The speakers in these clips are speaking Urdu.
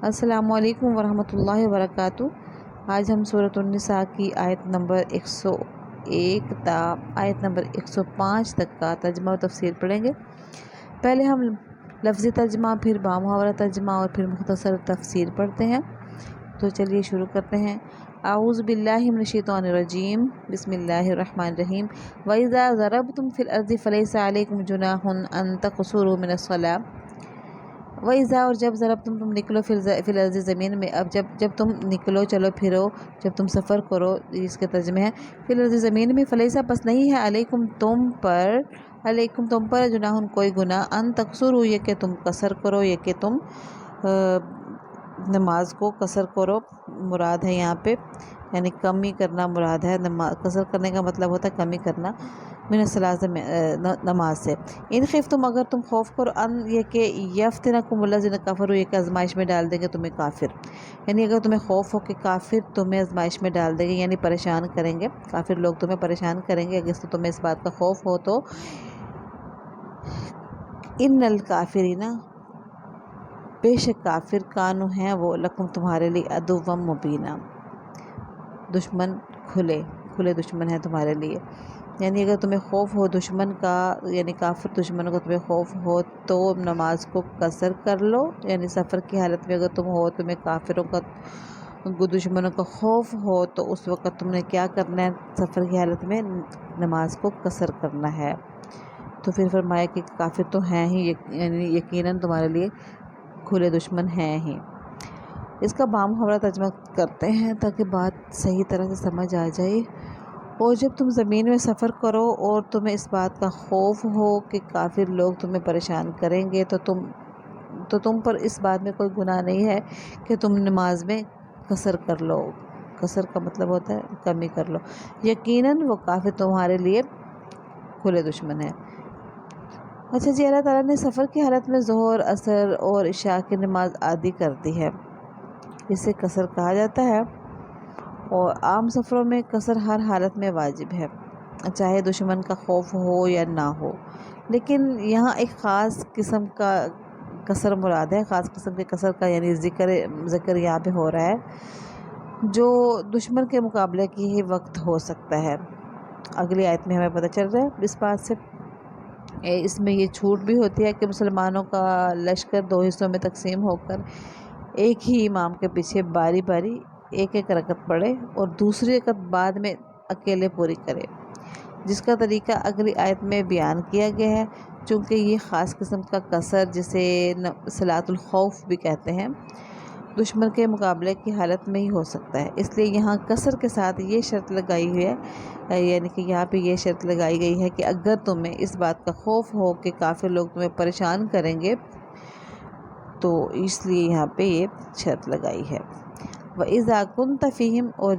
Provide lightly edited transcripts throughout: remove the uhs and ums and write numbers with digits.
السلام علیکم ورحمۃ اللہ وبرکاتہ۔ آج ہم سورۃ النساء کی آیت نمبر 101 تا آیت نمبر 105 تک کا ترجمہ و تفسیر پڑھیں گے۔ پہلے ہم لفظی ترجمہ، پھر بامحاورہ ترجمہ اور پھر مختصر تفسیر پڑھتے ہیں۔ تو چلیے شروع کرتے ہیں۔ اعوذ باللہ من الشیطان الرجیم، بسم اللہ الرحمن الرحیم۔ وَإِذَا ضَرَبْتُمْ فِي الْأَرْضِ فَلَيْسَ عَلَيْكُمْ جُنَاحٌ أَن تَقْصُرُوا مِنَ الصَّلَاةِ۔ وَإِذَا اور جب ضربتم تم نکلو فی الارض زمین میں، اب جب تم نکلو چلو پھرو، جب تم سفر کرو، اس کے ترجمے ہیں فی الارض زمین میں، فلیسا پس نہیں ہے علیکم تم پر جناح کوئی گناہ، ان تقصروا یہ کہ تم قصر کرو، یہ کہ تم نماز کو قصر کرو مراد ہے یہاں پہ، یعنی کمی کرنا مراد ہے۔ قصر کرنے کا مطلب ہوتا ہے کمی کرنا، من الصلاۃ نماز سے۔ ان خفتم اگر تم خوف کرو، ان یہ کہ یفتنکم الذین کفروا یہ کہ آزمائش میں ڈال دیں گے تمہیں کافر، یعنی اگر تمہیں خوف ہو کہ کافر تمہیں آزمائش میں ڈال دیں گے، یعنی پریشان کریں گے، کافر لوگ تمہیں پریشان کریں گے، اگر تمہیں اس بات کا خوف ہو تو ان الکافرین بے شک کافر کانو ہیں وہ لکم تمہارے لیے عدوا مبینا دشمن کھلے دشمن ہیں تمہارے لیے، یعنی اگر تمہیں خوف ہو دشمن کا، یعنی کافر دشمنوں کا تمہیں خوف ہو تو نماز کو قصر کر لو، یعنی سفر کی حالت میں اگر تم ہو تمہیں کافروں کا دشمنوں کا خوف ہو تو اس وقت تم نے کیا کرنا ہے، سفر کی حالت میں نماز کو قصر کرنا ہے۔ تو پھر فرمایا کہ کافر تو ہیں ہی، یعنی یقیناً تمہارے لیے کھلے دشمن ہیں ہی۔ اس کا بامحاورہ ترجمہ کرتے ہیں تاکہ بات صحیح طرح سے سمجھ آ جائے۔ اور جب تم زمین میں سفر کرو اور تمہیں اس بات کا خوف ہو کہ کافر لوگ تمہیں پریشان کریں گے تو تم پر اس بات میں کوئی گناہ نہیں ہے کہ تم نماز میں قصر کر لو۔ قصر کا مطلب ہوتا ہے کمی کر لو، یقیناً وہ کافر تمہارے لیے کھلے دشمن ہیں۔ اچھا جی، اللہ تعالیٰ نے سفر کی حالت میں ظہر، عصر اور عشاء کی نماز عادی کر دی ہے، اسے قصر کہا جاتا ہے، اور عام سفروں میں قصر ہر حالت میں واجب ہے، چاہے دشمن کا خوف ہو یا نہ ہو۔ لیکن یہاں ایک خاص قسم کا قصر مراد ہے، خاص قسم کے قصر کا یعنی ذکر یہاں پہ ہو رہا ہے جو دشمن کے مقابلے کی ہی وقت ہو سکتا ہے۔ اگلی آیت میں ہمیں پتہ چل رہا ہے اس بات سے۔ اس میں یہ چھوٹ بھی ہوتی ہے کہ مسلمانوں کا لشکر دو حصوں میں تقسیم ہو کر ایک ہی امام کے پیچھے باری باری ایک رکعت پڑھے اور دوسری رکعت بعد میں اکیلے پوری کرے، جس کا طریقہ اگلی آیت میں بیان کیا گیا ہے۔ چونکہ یہ خاص قسم کا قصر جسے صلاۃ الخوف بھی کہتے ہیں، دشمن کے مقابلے کی حالت میں ہی ہو سکتا ہے، اس لیے یہاں قصر کے ساتھ یہ شرط لگائی ہوئی ہے، یعنی کہ یہاں پہ یہ شرط لگائی گئی ہے کہ اگر تمہیں اس بات کا خوف ہو کہ کافر لوگ تمہیں پریشان کریں گے تو اس لیے یہاں پہ یہ شرط لگائی ہے۔ وَإِذَا كُنْتَ فِيهِمْ اور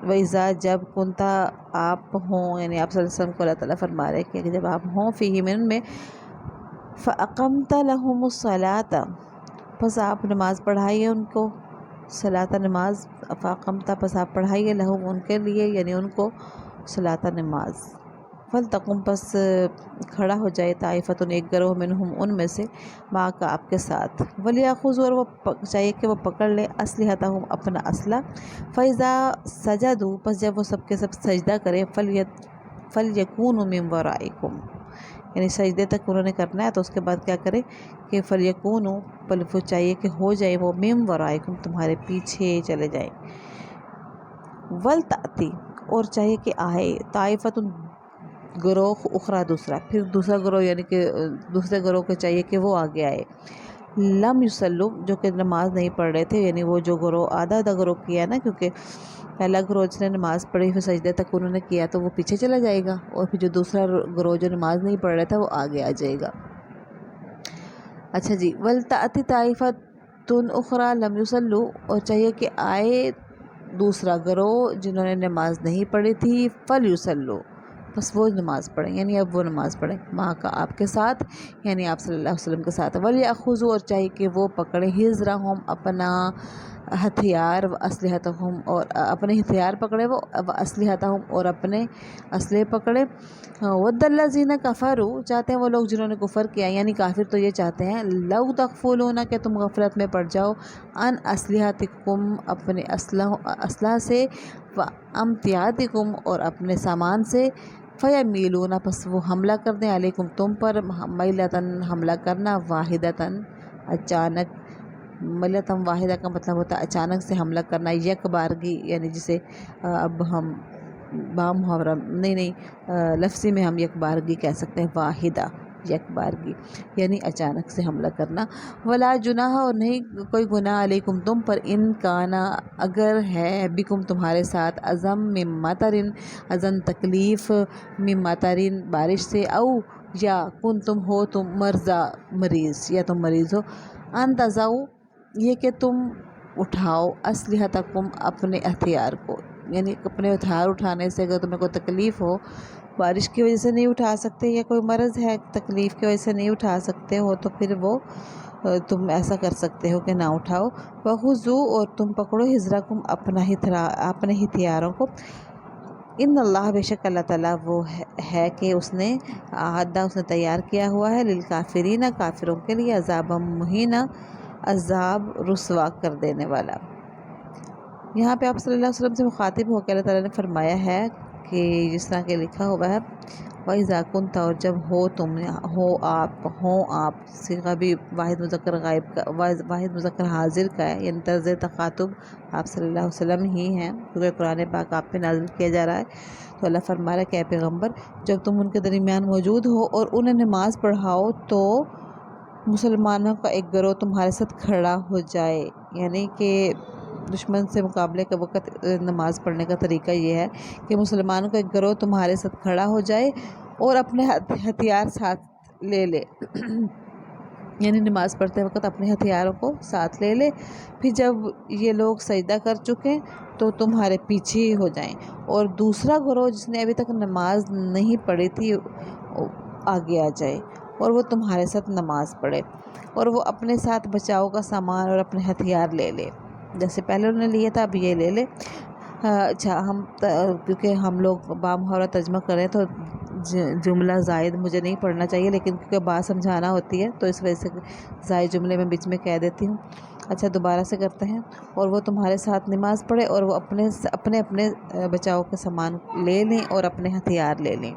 وَإِذَا جب كُنْتَ آپ ہوں، یعنی آپ صلی اللہ علیہ وسلم کو اللہ تعالیٰ فرما رہے کہ جب آپ ہوں فِيهِمْ ان میں، فَأَقَمْتَ لَهُمُ الصَّلَاةَ پس آپ نماز پڑھائیے ان کو، صلاۃ نماز، فَأَقَمْتَ پس آپ پڑھائیے لَهُمْ ان کے لیے، یعنی ان کو صلاۃ نماز۔ فَلْتَقُمْ پس کھڑا ہو جائے طائفۃ ایک گروہ منہم ان میں سے، معک آپ کے ساتھ، وَلْيَأْخُذُوا اور وہ چاہیے کہ وہ پکڑ لے اسلحتہم اپنا اسلحہ، فَإِذَا سَجَدُوا پس جب وہ سب کے سب سجدہ کرے، فَلْيَكُونُوا مِنْ وَرَائِكُمْ یعنی سجدے تک انہوں نے کرنا ہے تو اس کے بعد کیا کرے کہ فَلْيَكُونُوا پل وہ چاہیے کہ ہو جائے وہ مِنْ وَرَائِكُمْ تمہارے پیچھے چلے جائیں، وَلْتَأْتِ اور چاہیے کہ آئے طائفۃ گروہ اخرى دوسرا، پھر دوسرا گروہ یعنی کہ دوسرے گروہ کو چاہیے کہ وہ آگے آئے، لم یصلوا جو کہ نماز نہیں پڑھ رہے تھے، یعنی وہ جو گروہ آدھا گروہ کیا نا، کیونکہ پہلا گروہ جس نے نماز پڑھی پھر سجدے تک انہوں نے کیا تو وہ پیچھے چلا جائے گا، اور پھر جو دوسرا گروہ جو نماز نہیں پڑھ رہا تھا وہ آگے آ جائے گا۔ اچھا جی، وَلْتَأْتِ طَائِفَةٌ أُخْرَىٰ لَمْ يُصَلُّوا اور چاہیے کہ آئے دوسرا گروہ جنہوں نے نماز نہیں پڑھی تھی، فَلْيُصَلُّوا بس وہ نماز پڑھیں، یعنی اب وہ نماز پڑھیں ماں کا آپ کے ساتھ، یعنی آپ صلی اللہ علیہ وسلم کے ساتھ۔ وَلْيَأْخُذُوا، اور چاہیے کہ وہ پکڑیں، حِذْرَهُمْ، اپنا ہتھیار، وَأَسْلِحَتَهُمْ، اور اپنے ہتھیار پکڑے وہ، وَأَسْلِحَتَهُمْ، اور اپنے اسلحے پکڑے۔ وَدَّ الَّذِينَ كَفَرُوا، چاہتے ہیں وہ لوگ جنہوں نے کفر کیا، یعنی کافر تو یہ چاہتے ہیں، لَوْ تَغْفُلُونَ، کہ تم غفلت میں پڑ جاؤ، عَنْ أَسْلِحَتِكُمْ، اپنے اسلحہ سے، وَأَمْتِعَتِكُمْ، اور اپنے سامان سے، فَيَمِيلُونَ، پس وہ حملہ کر دیں، علیکم تم پر، میلتاً حملہ کرنا، واحدتاً اچانک۔ ملتاً واحدہ کا مطلب ہوتا ہے اچانک سے حملہ کرنا، یک بارگی، یعنی جسے اب ہم بامحاورہ لفظی میں ہم یک بارگی کہہ سکتے ہیں، واحدہ یک بارگی، یعنی اچانک سے حملہ کرنا۔ ولا جناح، اور نہیں کوئی گناہ، علیکم تم پر، ان کانا، اگر ہے، بکم تمہارے ساتھ، ازم من مطرن، ازن تکلیف، من مطرن بارش سے، او یا کن تم ہو تم مرضا مریض، یا تم مریض ہو، ان تضعوا، یہ کہ تم اٹھاؤ، اسلحتکم، اپنے ہتھیار کو، یعنی اپنے ہتھیار اٹھانے سے اگر تمہیں کوئی تکلیف ہو، بارش کی وجہ سے نہیں اٹھا سکتے، یا کوئی مرض ہے تکلیف کی وجہ سے نہیں اٹھا سکتے ہو، تو پھر وہ تم ایسا کر سکتے ہو کہ نہ اٹھاؤ۔ وَخُذُوا، اور تم پکڑو، حِذْرَکُم، اپنے ہتھیاروں کو، ان اللہ، بے شک اللہ تعالیٰ وہ ہے کہ اس نے تیار کیا ہوا ہے، للکافرین، کافروں کے لیے، عذابا مہینا، عذاب رسوا کر دینے والا۔ یہاں پہ آپ صلی اللہ علیہ وسلم سے مخاطب ہو کے اللہ تعالیٰ نے فرمایا ہے کہ جس طرح کہ لکھا ہوا ہے، وَإِذَا كُنْتَ، اور جب ہوں آپ، صیغہ بھی واحد مذکر غائب کا، واحد مذکر حاضر کا ہے، یعنی طرز تخاطب آپ صلی اللہ علیہ وسلم ہی ہیں، کیونکہ قرآن پاک آپ پہ نازل کیا جا رہا ہے، تو اللہ فرما رہا ہے کہ اے پیغمبر، جب تم ان کے درمیان موجود ہو اور انہیں نماز پڑھاؤ، تو مسلمانوں کا ایک گروہ تمہارے ساتھ کھڑا ہو جائے، یعنی کہ دشمن سے مقابلے کے وقت نماز پڑھنے کا طریقہ یہ ہے کہ مسلمانوں کا ایک گروہ تمہارے ساتھ کھڑا ہو جائے اور اپنے ہتھیار ساتھ لے لے، یعنی نماز پڑھتے وقت اپنے ہتھیاروں کو ساتھ لے لے، پھر جب یہ لوگ سجدہ کر چکے تو تمہارے پیچھے ہی ہو جائیں، اور دوسرا گروہ جس نے ابھی تک نماز نہیں پڑھی تھی آگے آ جائے اور وہ تمہارے ساتھ نماز پڑھے، اور وہ اپنے ساتھ بچاؤ کا سامان اور اپنے ہتھیار لے لے، جیسے پہلے انہوں نے لیا تھا اب یہ لے لے۔ اچھا، کیونکہ ہم لوگ بامحاورہ ترجمہ کریں تو جملہ زائد مجھے نہیں پڑھنا چاہیے، لیکن کیونکہ بات سمجھانا ہوتی ہے تو اس وجہ سے زائد جملے میں بیچ میں کہہ دیتی ہوں۔ اچھا، دوبارہ سے کرتے ہیں، اور وہ تمہارے ساتھ نماز پڑھے اور وہ اپنے بچاؤ کے سامان لے لیں اور اپنے ہتھیار لے لیں۔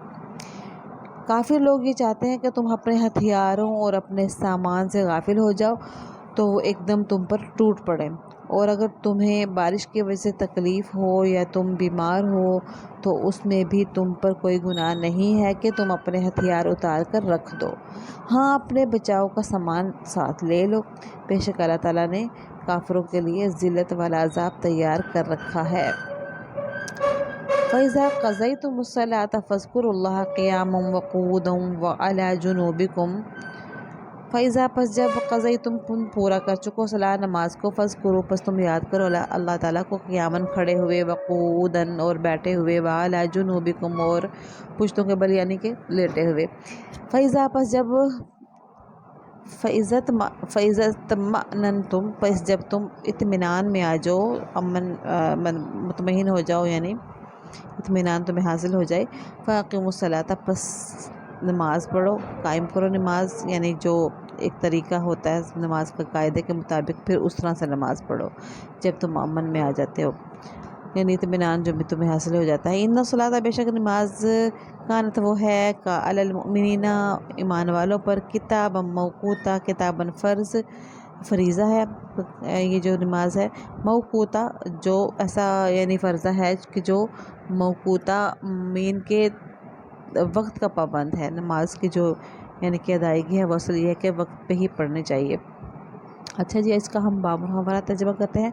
کافر لوگ یہ چاہتے ہیں کہ تم اپنے ہتھیاروں اور اپنے سامان سے غافل ہو جاؤ تو وہ ایک دم تم پر ٹوٹ پڑے، اور اگر تمہیں بارش کی وجہ سے تکلیف ہو یا تم بیمار ہو تو اس میں بھی تم پر کوئی گناہ نہیں ہے کہ تم اپنے ہتھیار اتار کر رکھ دو، ہاں اپنے بچاؤ کا سامان ساتھ لے لو، بے شک اللہ تعالیٰ نے کافروں کے لیے ذلت والا عذاب تیار کر رکھا ہے۔ فَإِذَا قَضَيْتُمُ الصَّلَاةَ فَاذْكُرُوا اللَّهَ قِيَامًا وَقُعُودًا وَعَلَى جُنُوبِكُمْ۔ فَإِذَا، پس جب قضیتم تم پورا کر چکو، صلاح نماز کو، فَاذْكُرُوا، پس تم یاد کرو، اللہ تعالیٰ کو، قیاماً کھڑے ہوئے، وقعوداً اور بیٹھے ہوئے، وعلی جنوبکم اور پشتوں کے بل یعنی کہ لیٹے ہوئے۔ فَإِذَا، پس جب فَإِذَا اطْمَأْنَنْتُمْ، پس جب تم اطمینان میں آ جاؤ، مطمئن ہو جاؤ، یعنی اطمینان تمہیں حاصل ہو جائے، فَأَقِیمُوا الصَّلَاةَ، پس نماز پڑھو، قائم کرو نماز، یعنی جو ایک طریقہ ہوتا ہے نماز کا قاعدے کے مطابق، پھر اس طرح سے نماز پڑھو جب تم امن میں آ جاتے ہو، یعنی اطمینان جو بھی تمہیں حاصل ہو جاتا ہے۔ ان الصلاۃ، بے شک نماز، کانت وہ ہے، علی المؤمنین، ایمان والوں پر، کتابا موقوتا، کتابا فریضہ ہے، یہ جو نماز ہے، موقوتا جو ایسا یعنی فرضہ ہے کہ جو موقوتا مین کے وقت کا پابند ہے، نماز کی جو یعنی کہ ادائیگی ہے وہ اصل یہ ہے کہ وقت پہ ہی پڑھنی چاہیے۔ اچھا جی، اس کا ہم بامحاورہ ترجمہ کرتے ہیں۔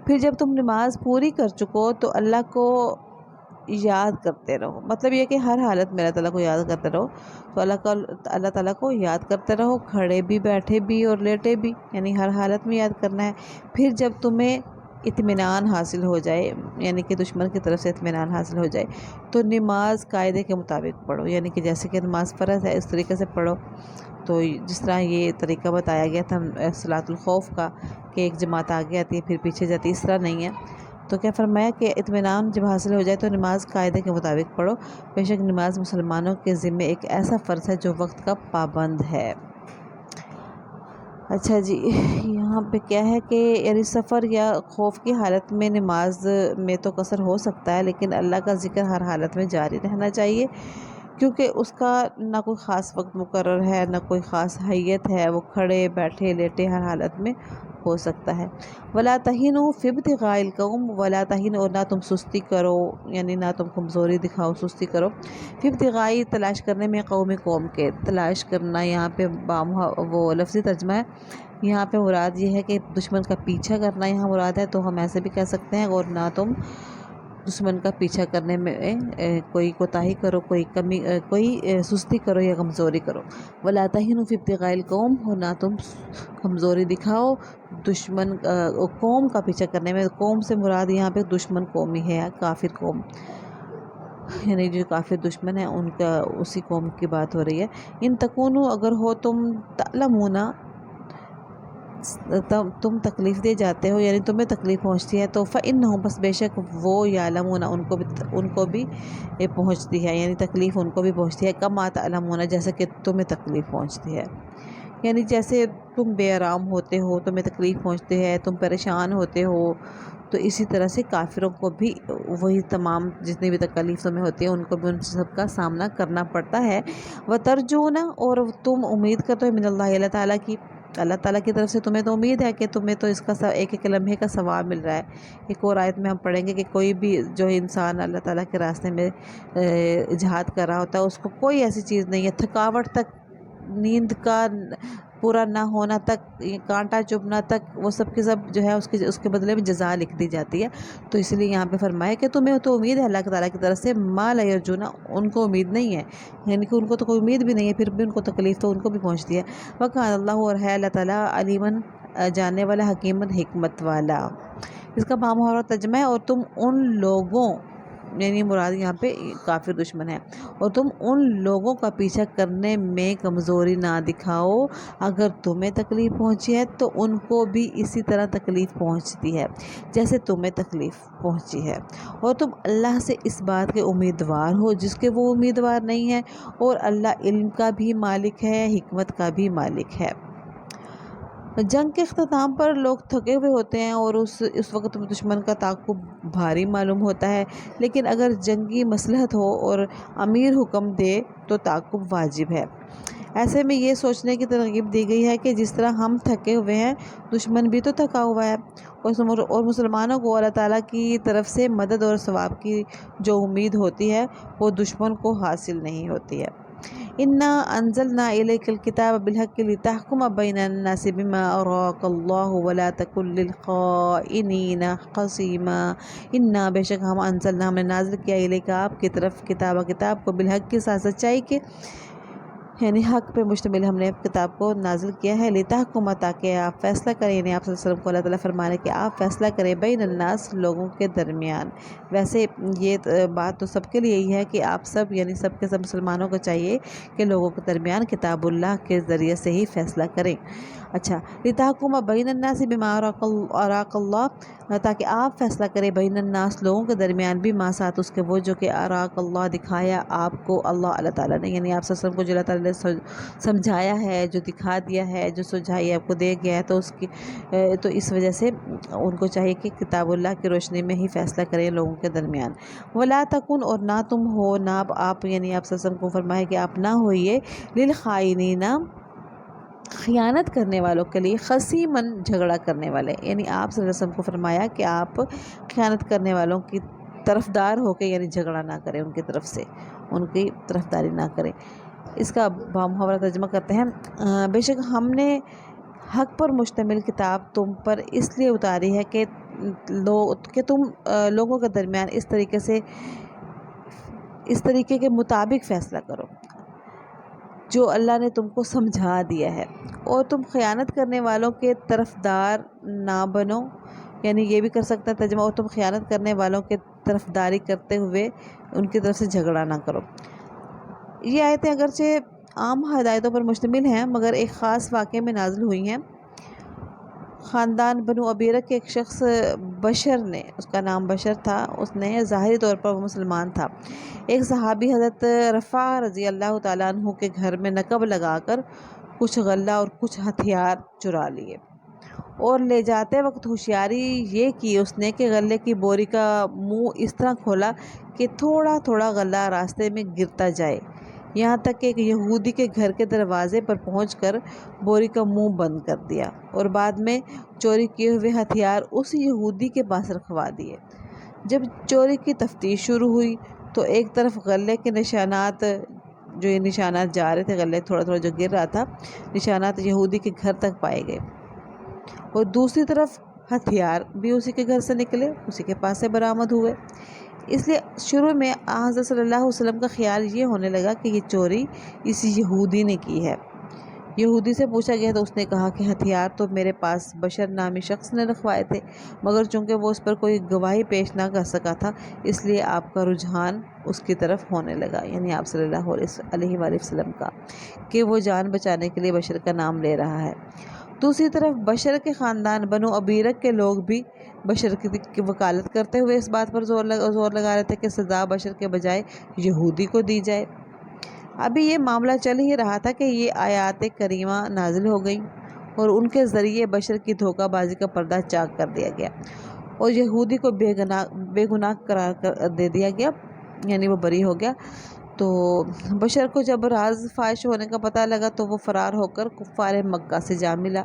پھر جب تم نماز پوری کر چکو تو اللہ کو یاد کرتے رہو، مطلب یہ کہ ہر حالت میں اللہ تعالیٰ کو یاد کرتے رہو، تو اللہ تعالیٰ کو یاد کرتے رہو، کھڑے بھی، بیٹھے بھی اور لیٹے بھی، یعنی ہر حالت میں یاد کرنا ہے۔ پھر جب تمہیں اطمینان حاصل ہو جائے، یعنی کہ دشمن کی طرف سے اطمینان حاصل ہو جائے، تو نماز قاعدے کے مطابق پڑھو، یعنی کہ جیسے کہ نماز فرض ہے اس طریقے سے پڑھو۔ تو جس طرح یہ طریقہ بتایا گیا تھا صلاۃ الخوف کا کہ ایک جماعت آگے آتی ہے پھر پیچھے جاتی ہے، اس طرح نہیں ہے۔ تو کیا فرمایا کہ اطمینان جب حاصل ہو جائے تو نماز قاعدے کے مطابق پڑھو، بے شک نماز مسلمانوں کے ذمے ایک ایسا فرض ہے جو وقت کا پابند ہے۔ اچھا جی، یہاں پہ کیا ہے کہ یعنی سفر یا خوف کی حالت میں نماز میں تو قصر ہو سکتا ہے، لیکن اللہ کا ذکر ہر حالت میں جاری رہنا چاہیے، کیونکہ اس کا نہ کوئی خاص وقت مقرر ہے، نہ کوئی خاص حیت ہے، وہ کھڑے بیٹھے لیٹے ہر حالت میں ہو سکتا ہے۔ وَلَا تَهِنُوا فِي ابْتِغَاءِ الْقَوْمِ، وَلَا تَهِنُوا، اور نہ تم سستی کرو، یعنی نہ تم کمزوری دکھاؤ، سستی کرو، فی ابتغائی، تلاش کرنے میں، قوم کے، تلاش کرنا یہاں پہ وہ لفظی ترجمہ ہے۔ یہاں پہ مراد یہ ہے کہ دشمن کا پیچھا کرنا یہاں مراد ہے، تو ہم ایسے بھی کہہ سکتے ہیں، اور نہ تم دشمن کا پیچھا کرنے میں کوئی کوتاہی کرو، کوئی سستی کرو یا کمزوری کرو۔ وَلَا تَهِنُوا فِي ابْتِغَاءِ الْقَوْمِ، اور نہ تم کمزوری دکھاؤ دشمن قوم کا پیچھا کرنے میں۔ قوم سے مراد یہاں پہ دشمن قوم ہی ہے، کافر قوم، یعنی جو کافر دشمن ہے ان کا، اسی قوم کی بات ہو رہی ہے۔ ان تکونوا، اگر ہو تم، تعلمون، تم تکلیف دے جاتے ہو، یعنی تمہیں تکلیف پہنچتی ہے، تو فإنہم، بس بے شک وہ، یعلمون، ان کو بھی پہنچتی ہے، یعنی تکلیف ان کو بھی پہنچتی ہے، کما تعلمون، جیسے کہ تمہیں تکلیف پہنچتی ہے، یعنی جیسے تم بے آرام ہوتے ہو، تمہیں تکلیف پہنچتی ہے، تم پریشان ہوتے ہو، تو اسی طرح سے کافروں کو بھی وہی تمام جتنی بھی تکلیف تمہیں ہوتی ہے ان کو بھی ان سب کا سامنا کرنا پڑتا ہے۔ وَتَرْجُونَ، اور تم امید کرتے ہو، من اللہ، اللہ تعالیٰ کی، اللہ تعالیٰ کی طرف سے تمہیں تو امید ہے کہ تمہیں تو اس کا ایک ایک لمحے کا ثواب مل رہا ہے۔ ایک اور آیت میں ہم پڑھیں گے کہ کوئی بھی جو انسان اللہ تعالیٰ کے راستے میں جہاد کر رہا ہوتا ہے، اس کو کوئی ایسی چیز نہیں ہے، تھکاوٹ تک، نیند کا پورا نہ ہونا تک، کانٹا چبھنا تک، وہ سب کے سب جو ہے اس کے بدلے میں جزا لکھ دی جاتی ہے۔ تو اس لیے یہاں پہ فرمایا کہ تمہیں تو امید ہے اللہ تعالیٰ کی طرف سے، ما لا یرجون، ان کو امید نہیں ہے، یعنی کہ ان کو تو کوئی امید بھی نہیں ہے، پھر بھی ان کو تکلیف تو ان کو بھی پہنچتی ہے۔ وَكَانَ اللَّهُ، اور ہے اللہ تعالیٰ، علیماً، جاننے والا، حکیماً، حکمت والا۔ اس کا بامحاورہ ترجمہ ہے، اور تم ان لوگوں، یعنی مراد یہاں پہ کافر دشمن ہے، اور تم ان لوگوں کا پیچھا کرنے میں کمزوری نہ دکھاؤ، اگر تمہیں تکلیف پہنچی ہے تو ان کو بھی اسی طرح تکلیف پہنچتی ہے جیسے تمہیں تکلیف پہنچی ہے، اور تم اللہ سے اس بات کے امیدوار ہو جس کے وہ امیدوار نہیں ہے، اور اللہ علم کا بھی مالک ہے، حکمت کا بھی مالک ہے۔ جنگ کے اختتام پر لوگ تھکے ہوئے ہوتے ہیں اور اس وقت دشمن کا تعاقب بھاری معلوم ہوتا ہے، لیکن اگر جنگی مصلحت ہو اور امیر حکم دے تو تعاقب واجب ہے۔ ایسے میں یہ سوچنے کی ترغیب دی گئی ہے کہ جس طرح ہم تھکے ہوئے ہیں، دشمن بھی تو تھکا ہوا ہے، اور مسلمانوں کو اللہ تعالیٰ کی طرف سے مدد اور ثواب کی جو امید ہوتی ہے وہ دشمن کو حاصل نہیں ہوتی ہے۔ انا انزلنا الیک الکتاب بالحق لتحکم بین الناس بما اراک اللہ ولا تکن للخائنین خصیما۔ انا، بے شک ہم، انزلنا، ہم نے نازل کیا، الیک، آپ کی طرف، کتاب کو، بالحق کے ساتھ سچائی کے، یعنی حق پہ مشتمل ہم نے کتاب کو نازل کیا ہے، لتحکم، تاکہ آپ فیصلہ کریں، یعنی آپ صلی اللہ علیہ وسلم کو اللہ تعالیٰ فرما رہے کہ آپ فیصلہ کریں، بین الناس، لوگوں کے درمیان۔ ویسے یہ بات تو سب کے لیے ہی ہے کہ آپ سب، یعنی سب کے سب مسلمانوں کو چاہیے کہ لوگوں کے درمیان کتاب اللہ کے ذریعے سے ہی فیصلہ کریں۔ اچھا، لتحکم بین الناس بما اراک اللہ، تاکہ آپ فیصلہ کریں، بین الناس، لوگوں کے درمیان، بما، ساتھ اس کے، وہ جو کہ اراک اللہ، دکھایا آپ کو اللہ تعالیٰ نے، یعنی آپ صلی اللہ علیہ وسلم کو جو اللہ تعالیٰ نے سمجھایا ہے، جو دکھا دیا ہے، جو سجھائی آپ کو دے گیا ہے، تو اس وجہ سے ان کو چاہیے کہ کتاب اللہ کی روشنی میں ہی فیصلہ کریں لوگوں کے درمیان۔ ولا تکن، اور نہ تم ہو، نہ آپ، یعنی آپ صلی اللہ علیہ وسلم کو فرمایا کہ آپ نہ ہوئیے، للخائنین، خیانت کرنے والوں کے لیے، خصیماً، جھگڑا کرنے والے، یعنی آپ صلی اللہ علیہ وسلم کو فرمایا کہ آپ خیانت کرنے والوں کی طرفدار ہو کے، یعنی جھگڑا نہ کریں ان کی طرف سے، ان کی طرفداری نہ کریں۔ اس کا بامحاورہ ترجمہ کرتے ہیں، بے شک ہم نے حق پر مشتمل کتاب تم پر اس لیے اتاری ہے کہ تم لوگوں کے درمیان اس طریقے کے مطابق فیصلہ کرو جو اللہ نے تم کو سمجھا دیا ہے، اور تم خیانت کرنے والوں کے طرفدار نہ بنو، یعنی یہ بھی کر سکتا ہے ترجمہ، اور تم خیانت کرنے والوں کے طرفداری کرتے ہوئے ان کی طرف سے جھگڑا نہ کرو۔ یہ آیتیں اگرچہ عام ہدایتوں پر مشتمل ہیں مگر ایک خاص واقعے میں نازل ہوئی ہیں۔ خاندان بنو ابیرک کے ایک شخص بشر نے، اس کا نام بشر تھا، اس نے ظاہری طور پر وہ مسلمان تھا، ایک صحابی حضرت رفاع رضی اللہ تعالیٰ عنہ کے گھر میں نقب لگا کر کچھ غلہ اور کچھ ہتھیار چرا لیے، اور لے جاتے وقت ہوشیاری یہ کی اس نے کہ غلے کی بوری کا منہ اس طرح کھولا کہ تھوڑا تھوڑا غلہ راستے میں گرتا جائے، یہاں تک کہ ایک یہودی کے گھر کے دروازے پر پہنچ کر بوری کا منہ بند کر دیا، اور بعد میں چوری کیے ہوئے ہتھیار اس یہودی کے پاس رکھوا دیے۔ جب چوری کی تفتیش شروع ہوئی تو ایک طرف غلے کے نشانات، جو یہ نشانات جا رہے تھے، غلے تھوڑا تھوڑا جو گر رہا تھا، نشانات یہودی کے گھر تک پائے گئے، اور دوسری طرف ہتھیار بھی اسی کے گھر سے نکلے، اسی کے پاس سے برآمد ہوئے۔ اس لیے شروع میں حضرت صلی اللہ علیہ وسلم کا خیال یہ ہونے لگا کہ یہ چوری اس یہودی نے کی ہے۔ یہودی سے پوچھا گیا تو اس نے کہا کہ ہتھیار تو میرے پاس بشر نامی شخص نے رکھوائے تھے، مگر چونکہ وہ اس پر کوئی گواہی پیش نہ کر سکا تھا، اس لیے آپ کا رجحان اس کی طرف ہونے لگا، یعنی آپ صلی اللہ علیہ وآلہ وسلم کا، کہ وہ جان بچانے کے لیے بشر کا نام لے رہا ہے۔ دوسری طرف بشر کے خاندان بنو ابیرک کے لوگ بھی بشر کی وکالت کرتے ہوئے اس بات پر زور لگا رہے تھے کہ سزا بشر کے بجائے یہودی کو دی جائے۔ ابھی یہ معاملہ چل ہی رہا تھا کہ یہ آیات کریمہ نازل ہو گئیں، اور ان کے ذریعے بشر کی دھوکہ بازی کا پردہ چاک کر دیا گیا، اور یہودی کو بے گناہ قرار دے دیا گیا، یعنی وہ بری ہو گیا۔ تو بشر کو جب راز فاش ہونے کا پتہ لگا تو وہ فرار ہو کر کفار مکہ سے جا ملا،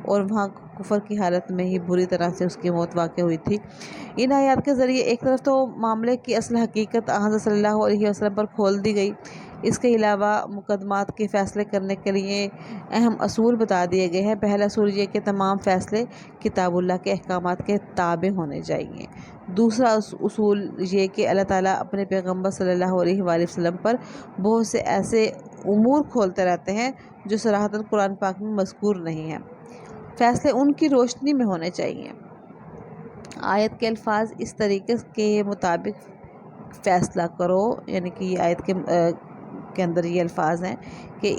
اور وہاں کفر کی حالت میں ہی بری طرح سے اس کی موت واقع ہوئی تھی۔ ان آیات کے ذریعے ایک طرف تو معاملے کی اصل حقیقت حضرت صلی اللہ علیہ وسلم پر کھول دی گئی، اس کے علاوہ مقدمات کے فیصلے کرنے کے لیے اہم اصول بتا دیے گئے ہیں۔ پہلا اصول یہ کہ تمام فیصلے کتاب اللہ کے احکامات کے تابع ہونے چاہیے۔ دوسرا اصول یہ کہ اللہ تعالیٰ اپنے پیغمبر صلی اللہ علیہ وآلہ وسلم پر بہت سے ایسے امور کھولتے رہتے ہیں جو صراحتاً قرآن پاک میں مذکور نہیں ہیں، فیصلے ان کی روشنی میں ہونے چاہیے۔ آیت کے الفاظ اس طریقے کے مطابق فیصلہ کرو، یعنی کہ یہ آیت کے اندر یہ الفاظ ہیں کہ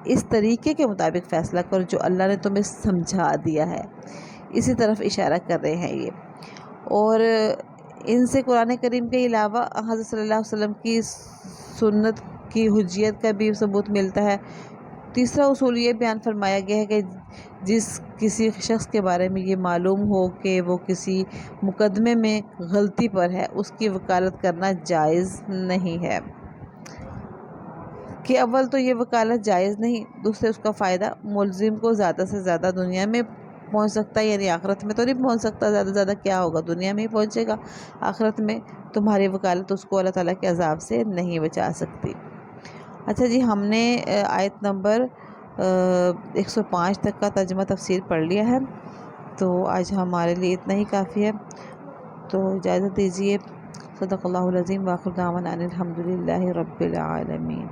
اس طریقے کے مطابق فیصلہ کرو جو اللہ نے تمہیں سمجھا دیا ہے، اسی طرف اشارہ کر رہے ہیں یہ۔ اور ان سے قرآن کریم کے علاوہ حضرت صلی اللہ علیہ وسلم کی سنت کی حجیت کا بھی ثبوت ملتا ہے۔ تیسرا اصول یہ بیان فرمایا گیا ہے کہ جس کسی شخص کے بارے میں یہ معلوم ہو کہ وہ کسی مقدمے میں غلطی پر ہے، اس کی وکالت کرنا جائز نہیں ہے، کہ اول تو یہ وکالت جائز نہیں، دوسرے اس کا فائدہ ملزم کو زیادہ سے زیادہ دنیا میں پہنچ سکتا ہے، یعنی آخرت میں تو نہیں پہنچ سکتا، زیادہ سے زیادہ کیا ہوگا، دنیا میں ہی پہنچے گا، آخرت میں تمہاری وکالت اس کو اللہ تعالیٰ کے عذاب سے نہیں بچا سکتی۔ اچھا جی، ہم نے آیت نمبر 105 تک کا ترجمہ تفسیر پڑھ لیا ہے، تو آج ہمارے لیے اتنا ہی کافی ہے، تو اجازت دیجیے۔ صدق اللہ العظیم، وآخر دعوانا ان الحمد للہ رب العالمین۔